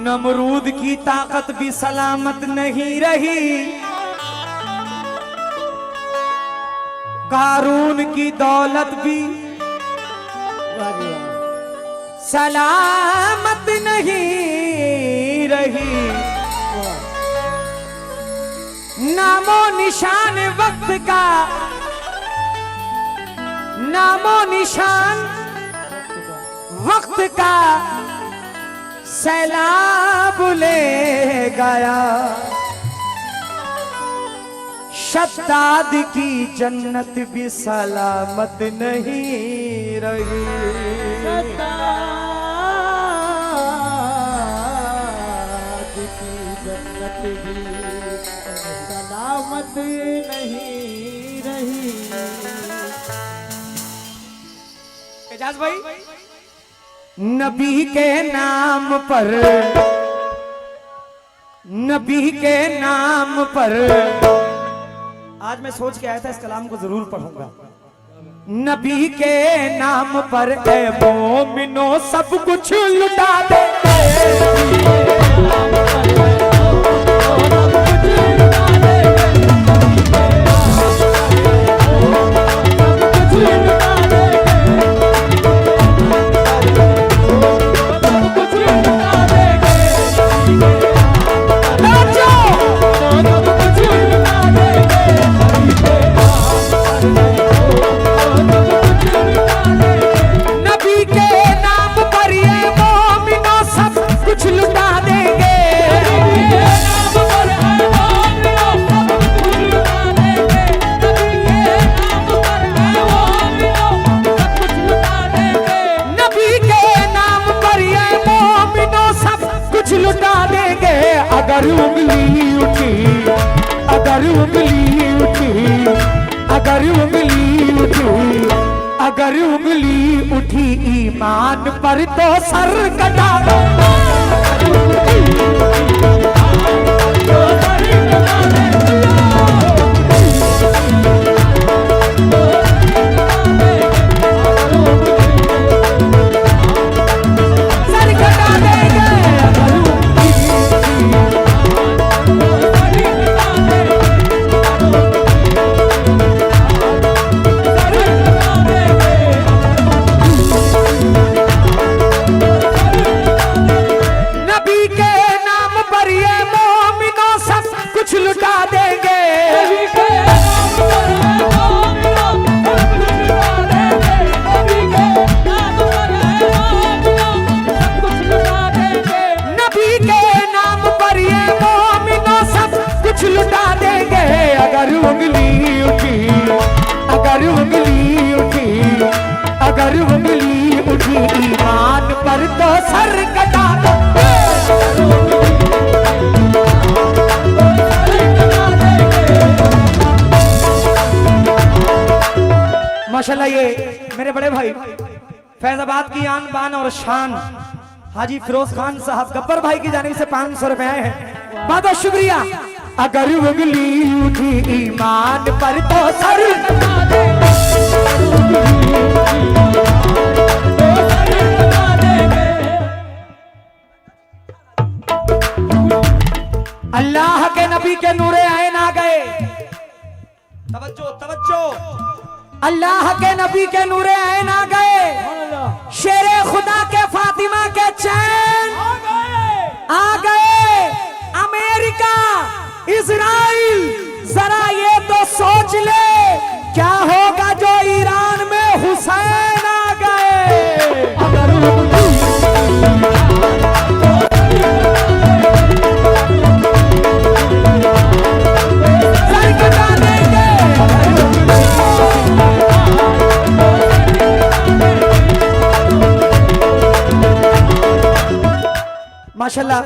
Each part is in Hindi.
नमरूद की ताकत भी सलामत नहीं रही, कारून की दौलत भी सलामत नहीं रही। नामो निशान वक्त का, नामो निशान वक्त का सैलाब ले गया। शद्दाद की जन्नत भी सलामत नहीं रही। शद्दाद की जन्नत भी सलामत नहीं रही। एजाज भाई, नबी के नाम पर, नबी के नाम पर, आज मैं सोच के आया था इस कलाम को जरूर पढ़ूंगा। नबी के नाम पर ए मोमिनो सब कुछ लुटा दे। अगर उंगली उठी, अगर उंगली उठी, अगर उंगली उठी, अगर उंगली उठी ईमान पर तो सर कटा दो। अगर उंगली उठी, अगर उंगली उठी, अगर उंगली उठी ईमान पर तो सर कटा दो। माशाल्लाह, ये मेरे बड़े भाई फैजाबाद की आन बान और शान हाजी फिरोज खान साहब गब्बर भाई की जानिब से 500 रुपए आए हैं। बहुत बहुत शुक्रिया। अगर उंगली उठी ईमान पर तो सर कटा दे। अल्लाह के नबी के नूरे आइन आ गए। तवज्जो तवज्जो, अल्लाह के नबी के नूरे आइन आ गए। शेरे खुदा के फातिमा के चैन आ गए। अमेरिका, इजराइल, जरा ये तो सोच ले क्या होगा जो ईरान में हुसैन आ गए। सर कटा देंगे। माशाल्लाह,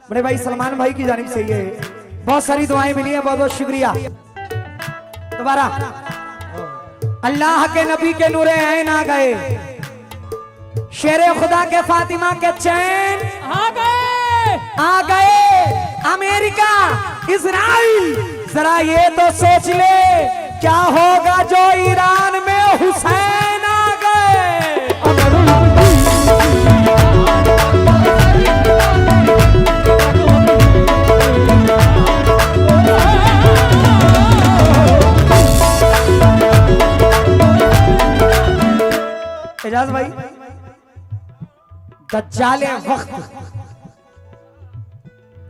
बड़े भाई सलमान भाई की जानिब से ये बहुत सारी दुआएं मिली हैं। बहुत बहुत शुक्रिया। दोबारा, अल्लाह के नबी के नूरे ऐन आ गए। शेरे खुदा के फातिमा के चैन आ गए, आ गए। अमेरिका, इजराइल, जरा ये तो सोच ले क्या होगा जो ईरान में हुसैन आ गए। दज्जाले वक्त,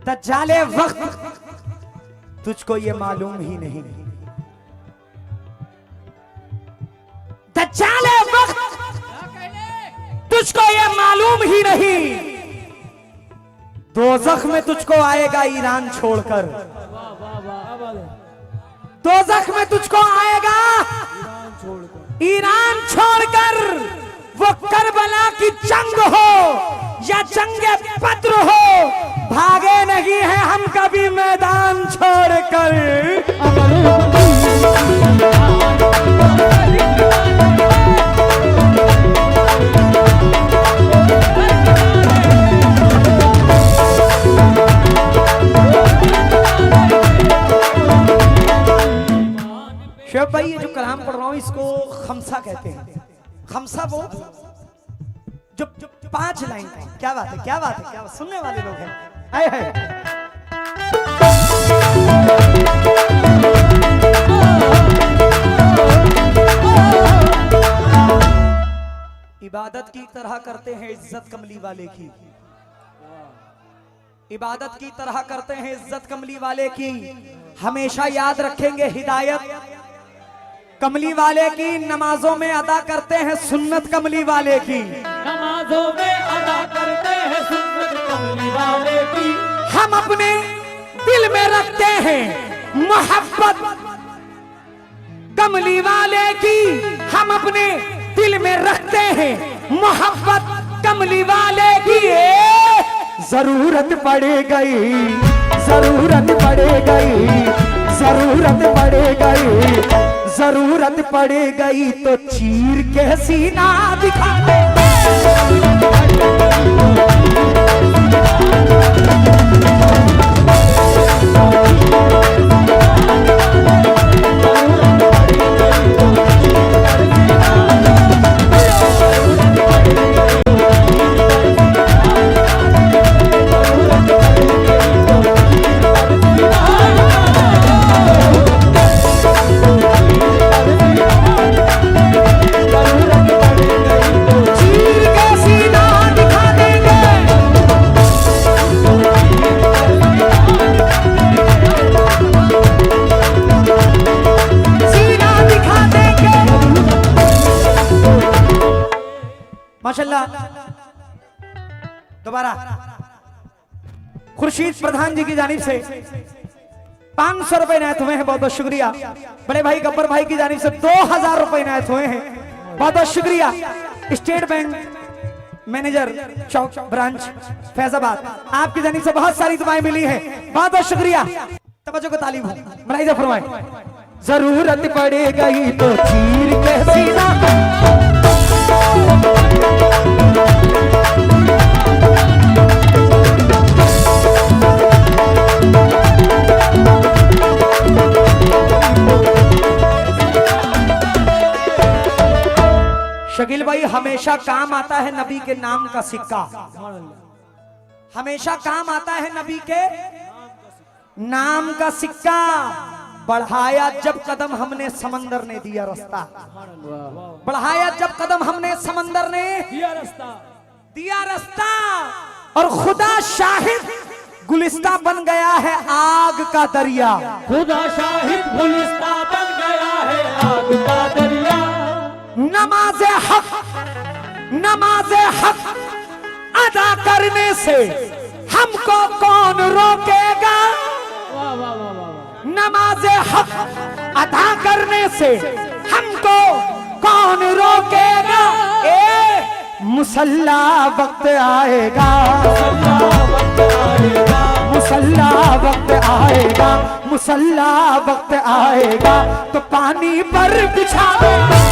दज्जाले वक्त तुझको ये मालूम ही नहीं, दज्जाले वक्त तुझको ये मालूम ही नहीं, दोज़ख में तुझको आएगा ईरान छोड़कर, दोज़ख में तुझको आएगा ईरान छोड़कर। वो करबला की जंग हो या जंगे बद्र हो, भागे नहीं है हम कभी मैदान छोड़कर। शेख भाई ये जो कलाम पढ़ रहा हूं इसको खमसा कहते हैं। खमसा वो जो 5 लाइन का, क्या बात है, क्या बात है, क्या बात, सुनने वाले लोग हैं। आए है इबादत की तरह करते हैं इज्जत कमली वाले की, इबादत की तरह करते हैं इज्जत कमली वाले की, हमेशा याद रखेंगे हिदायत कमली वाले की, नमाजों में अदा करते हैं सुन्नत कमली वाले की, नमाजों में अदा करते हैं सुन्नत कमली वाले की, हम अपने दिल में रखते हैं मोहब्बत कमली वाले की, हम अपने दिल में रखते हैं मोहब्बत कमली वाले की। जरूरत पड़े गई, जरूरत पड़े गई, जरूरत पड़े गई, जरूरत पड़े गई तो चीर के सीना दिखा दे। माशाल्लाह। दोबारा खुर्शीद प्रधान जी की जानिब से 500 रुपए नायत हुए हैं, बहुत बहुत शुक्रिया। बड़े भाई गब्बर भाई की जानिब से 2000 रुपए नायत हुए हैं, बहुत बहुत शुक्रिया। स्टेट बैंक मैनेजर चौक ब्रांच फैजाबाद, आपकी जानिब से बहुत सारी दुआएं मिली हैं, बहुत बहुत शुक्रिया। तवज्जो को तालीम हो, मलाइजा फरमाए। जरूरत पड़े गई तो चीर के सीना, शकील भाई हमेशा काम आता है नबी के नाम का सिक्का, हमेशा काम आता है नबी के नाम का सिक्का। बढ़ाया जब कदम हमने समंदर ने दिया रास्ता, बढ़ाया जब कदम हमने समंदर ने दिया रास्ता, और खुदा शाहिद गुलिस्ता बन गया है आग का दरिया, खुदा शाहिद गुलिस्ता बन गया है आग का दरिया। नमाज़े हक, नमाज़े हक अदा करने से हमको कौन रोकेगा, वाह वाह वाह वाह। नमाज़े हक अदा करने से हमको कौन रोकेगा। मुसल्ला वक्त आएगा, मुसल्ला वक्त आएगा, मुसल्ला वक्त आएगा तो पानी पर बिछावेगा।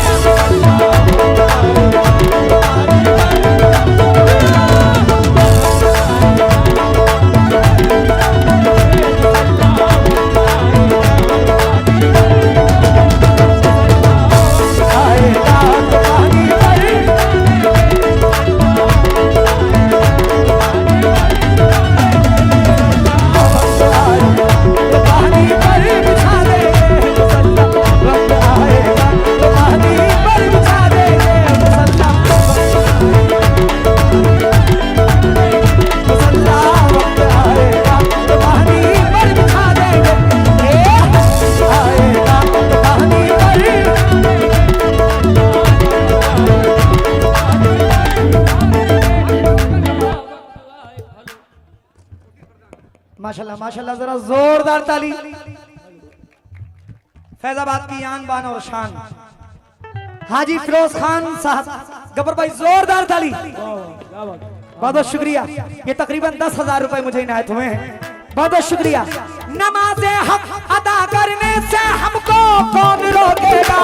माशाल्लाह माशाल्लाह, जरा जोरदार ताली। फैजाबाद की आन बान और शान हाजी फिरोज खान साहब, गब्बर भाई जोरदार ताली। बहुत बहुत शुक्रिया। ये तकरीबन 10,000 रुपए मुझे इनायत हुए हैं, बहुत बहुत शुक्रिया। नमाज हक अदा करने से हमको कौन रोकेगा,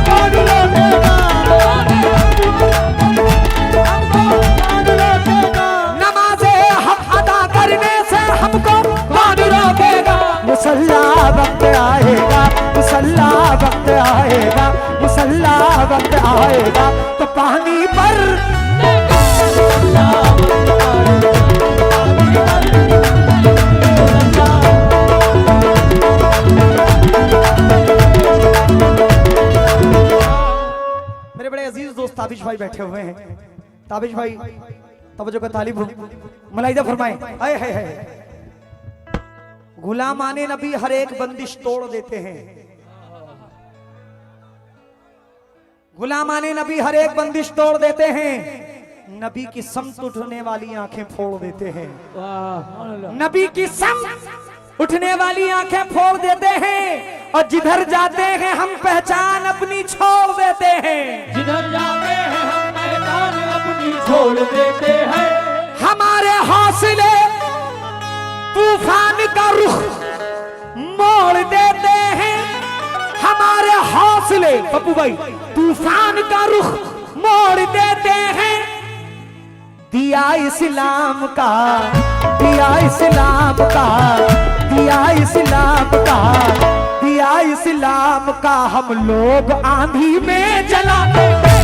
कौन रोकेगा, नमाज हक अदा करने से हमको कौन रोकेगा। मुसल्ला वक्त आएगा, मुसल्ला वक्त आएगा, मुसल्ला वक्त आएगा तो पानी पर मेरे बड़े अजीज दोस्त ताबिश भाई बैठे हुए हैं। ताबिश भाई तवज्जो का तालिब मुलाहिजा फरमाएं। आए है गुलामाने नबी हर एक बंदिश तोड़ देते हैं, गुलामाने नबी हर एक बंदिश तोड़ देते हैं, नबी की समत उठने वाली आंखें फोड़ देते हैं, नबी की समत उठने वाली आंखें फोड़ देते हैं, और जिधर जाते हैं हम पहचान अपनी छोड़ देते हैं, जिधर जाते हैं हम पहचान अपनी छोड़ देते हैं। हमारे हौसले तूफान का रुख मोड़ देते हैं, हमारे हौसले पप्पू भाई तूफान का रुख मोड़ देते हैं। दिया इस्लाम का, दिया इस्लाम का, दिया इस्लाम का, दिया इस्लाम का हम लोग आंधी में जलाते हैं।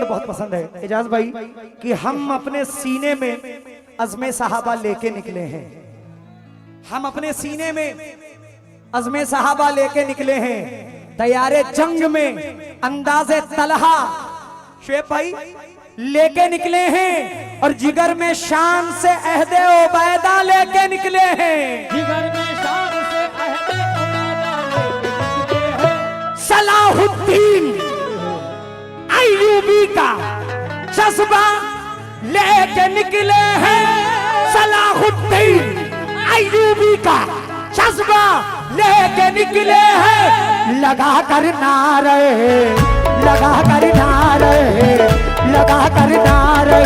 बहुत पसंद है एजाज भाई कि हम अपने सीने में अज़्मे सहाबा लेके निकले हैं, हम अपने सीने में अज़्मे सहाबा लेके निकले हैं। तैयारे जंग में अंदाज़े तलहा शुएब भाई लेके निकले हैं, और जिगर में शान से अहदे उबैदा लेके निकले हैं, जिगर में शान से अहदे उबैदा लेके निकले हैं। सलाहुद्दीन अय्यूबी का जज्बा लेके निकले हैं, सलाहुद्दीन अय्यूबी का जज्बा लेके निकले हैं। लगा कर नारे, लगा कर नारे, लगा कर नारे,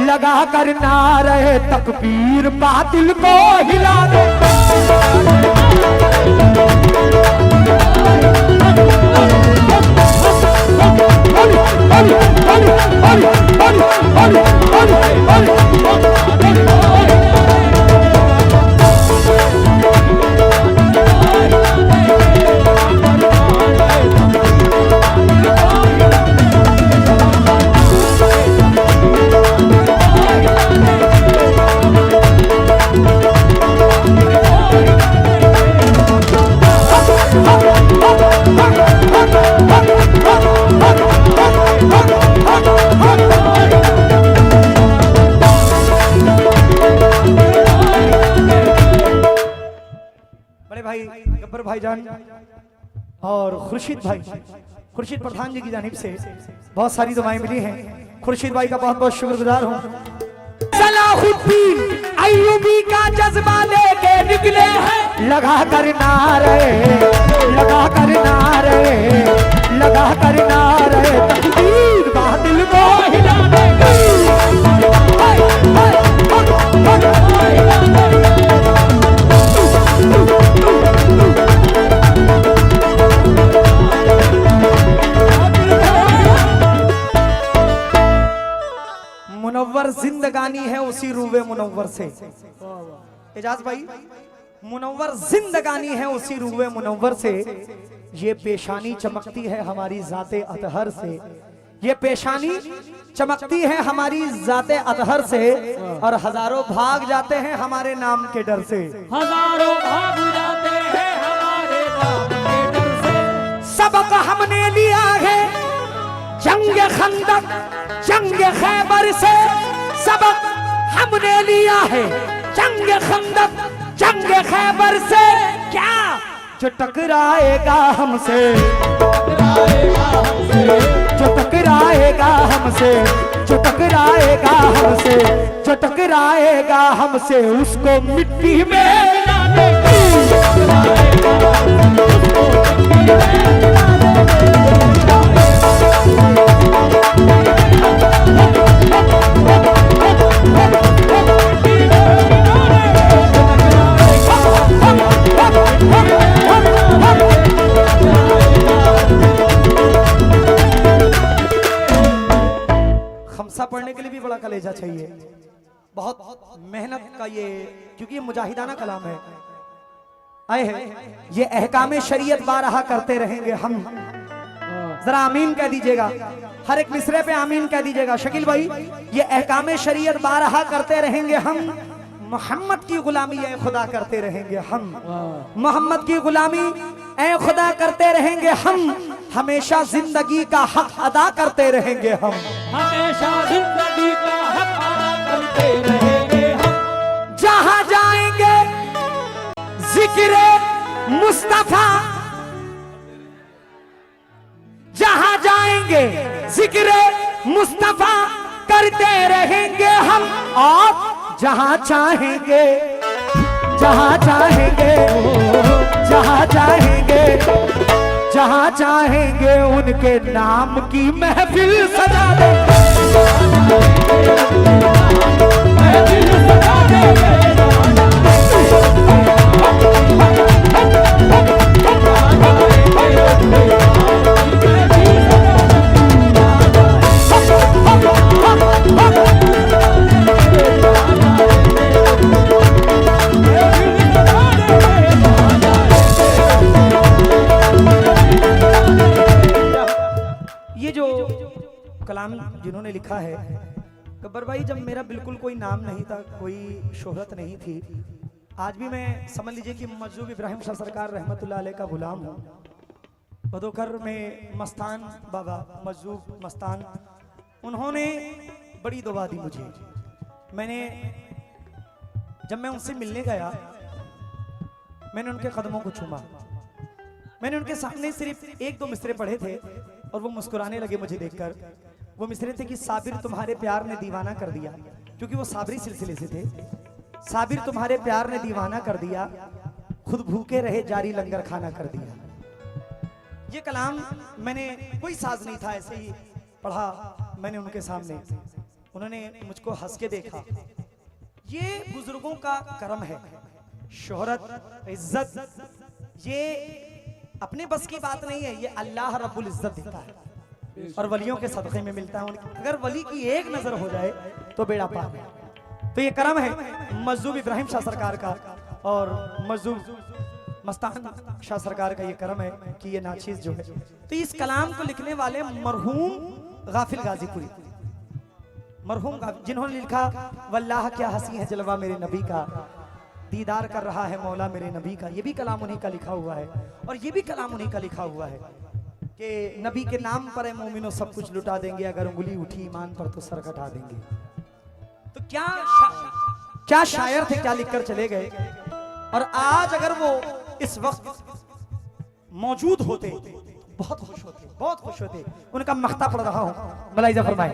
लगा कर नारे, तकबीर बातिल को हिला दे। गब्बर भाईजान और खुर्शीद भाई, खुर्शीद प्रधान जी की जानिब से बहुत सारी दुआएं मिली हैं। खुर्शीद भाई का बहुत बहुत शुक्रगुजार हूँ। सलाहुद्दीन अय्यूबी का जज्बा लेके निकले हैं, लगा कर नारे, लगा कर नारे, लगा कर नारे, तकबीर बातिल को हिला देंगे। मुनव्वर जिंदगानी है उसी रूबे मुनव्वर से। एजाज भाई मुनव्वर जिंदगानी है उसी रूए मुनव्वर से, ये पेशानी चमकती है हमारी जाते अतहर से, ये पेशानी चमकती है हमारी जाते अतहर से, और हजारों भाग जाते हैं हमारे नाम के डर से, हजारों भाग जाते हैं हमारे नाम के डर से। सबक हमने लिया है जंग खंदक जंग खैबर से, सबक हमने लिया है जंग खंदक जंग खैबर से, क्या जो टकराएगा हमसे, जो टकराएगा हमसे, जो टकराएगा हमसे, जो टकराएगा हमसे उसको मिट्टी में मिला खमसा पढ़ने के लिए भी बड़ा कलेजा चाहिए, बहुत मेहनत का ये, क्योंकि ये मुजाहिदाना कलाम है। आए हैं ये अहकामे शरीयत बारहा करते रहेंगे हम, जरा आमीन कह दीजिएगा, हर एक मिसरे पे आमीन कह दीजिएगा। शकील भाई ये अहकामे शरीयत बारहा करते रहेंगे हम, मोहम्मद की गुलामी ए खुदा करते रहेंगे हम, मोहम्मद की गुलामी ए खुदा करते रहेंगे हम, हमेशा जिंदगी का हक अदा करते रहेंगे हम, हमेशा जिंदगी का हक अदा करते रहेंगे हम। जहां जाएंगे जिक्र मुस्तफा, जहां जाएंगे जिक्र मुस्तफा करते रहेंगे हम, और जहां चाहेंगे, जहां चाहेंगे, जहां चाहेंगे, जहां चाहेंगे उनके नाम की महफिल सजा देंगे, महफिल सजा देंगे। ये जो कलाम जिन्होंने लिखा है, गब्बर भाई जब मेरा बिल्कुल कोई नाम नहीं था, कोई शोहरत नहीं थी, आज भी मैं समझ लीजिए कि मजूब इब्राहिम शाह सरकार रहमतुल्लाह अलैह का गुलाम हूँ। बदोकर में मस्तान बाबा मजूब मस्तान, उन्होंने बड़ी दुआ दी मुझे। मैंने जब मैं उनसे मिलने गया, मैंने उनके कदमों को चूमा, मैंने उनके सामने सिर्फ एक दो मिसरे पढ़े थे और वो मुस्कुराने लगे मुझे देखकर। वो मिसरे थे कि साबिर तुम्हारे प्यार ने दीवाना कर दिया, क्योंकि वो साबरी सिलसिले से थे। साबिर तुम्हारे प्यार ने दीवाना कर दिया, खुद भूखे रहे जारी लंगर खाना कर दिया। ये कलाम मैंने कोई साज नहीं था, ऐसे ही पढ़ा मैंने उनके सामने, उन्होंने मुझको हंस के देखा। ये बुजुर्गों का करम है, शोहरत इज्जत ये अपने बस की बात नहीं है, ये अल्लाह रब्बुल इज्जत देता है और वलियों के सदक़े में मिलता है। अगर वली की एक नजर हो जाए तो बेड़ा पार है। तो ये करम है मजूब इब्राहिम शाह सरकार का और मजूब मस्तान शाह सरकार का, ये करम है कि ये नाचीज जो है। तो इस कलाम को लिखने वाले मरहूम गाफिल गाजीपुरी, मरहूम जिन्होंने लिखा वल्लाह क्या हंसी है जलवा मेरे नबी का, दीदार कर रहा है मौला मेरे नबी का, ये भी कलाम उन्हीं का लिखा हुआ है। और ये भी कलाम उन्हीं का लिखा हुआ है कि नबी के नाम पर है मोमिनो सब कुछ लुटा देंगे, अगर उंगली उठी ईमान पर तो सर कटा देंगे। तो क्या शायर थे, क्या लिखकर चले गए। और आज अगर वो इस वक्त मौजूद होते बहुत खुश होते, बहुत खुश होते। उनका मख्ता पढ़ रहा हूं, मलाइजा फरमाए।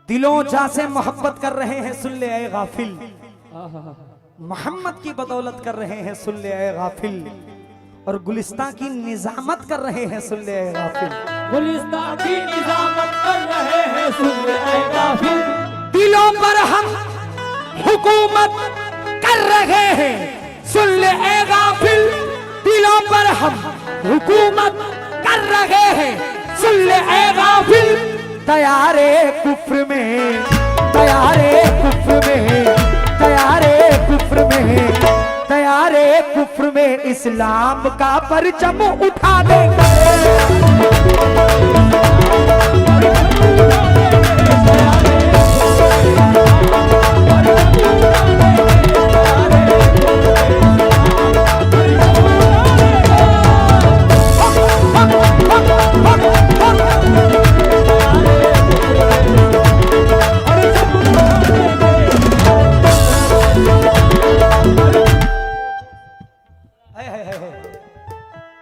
दिलों जा से मोहब्बत कर रहे हैं सुन ले ऐ गाफिल, मोहम्मद की बदौलत कर रहे हैं सुन ले ऐ गाफिल, और गुलिस्तान की निजामत कर रहे हैं सुन ले ऐ गाफिल, गुलिस्तान की निजामत कर रहे हैं सुन ले ऐ गाफिल। दिलों पर हम हुकूमत कर रहे हैं सुन ले ऐ गाफिल, दिलों पर हम हुकूमत कर रहे हैं सुन ले ऐ गाफिल, तैयारे कुफ्र में, तैयारे कुफ्र में, तैयारे कुफ्र में, तैयारे कुफ्र में इस्लाम का परचम उठा देंगे।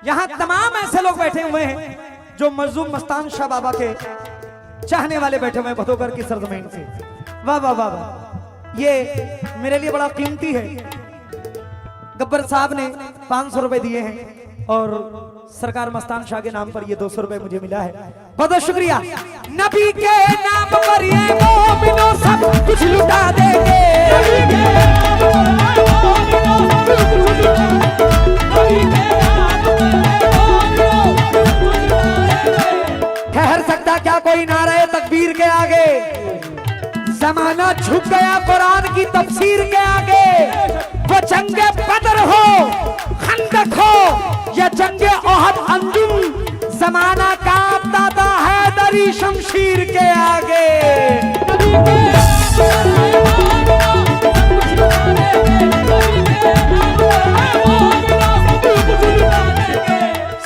यहाँ तमाम ऐसे लोग बैठे हुए हैं जो मजलूम मस्तान शाह बाबा के चाहने वाले बैठे हुए हैं भदोकर की सरजमीन से। वाह वाह वाह वाह, ये मेरे लिए बड़ा कीमती है। गब्बर साहब ने 500 रुपए दिए हैं और सरकार मस्तान शाह के नाम पर ये 200 रुपए मुझे मिला है। बहुत बहुत शुक्रिया। नबी के नाम पर ये मोमिनो सब कुछ लुटा देंगे। ठहर सकता क्या कोई नारे तकबीर के आगे? जमाना झुक गया कुरान की तफसीर के आगे। वो जंगे बदर हो, खंदक हो या जंगे ओहद अंजुम, जमाना कांपता था हैदरी शमशीर के आगे।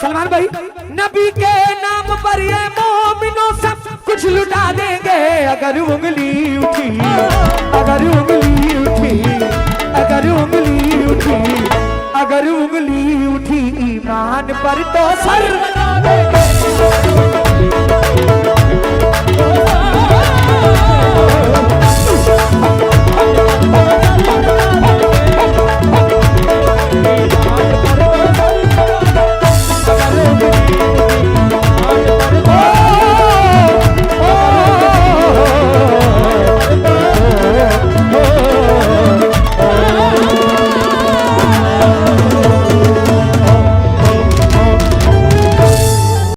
सलमान भाई, नबी के नाम पर ये मोमिनो सब कुछ लुटा देंगे। अगर उंगली उठी, अगर उंगली उठी, अगर उंगली उठी, अगर उंगली उठी ईमान पर तो सर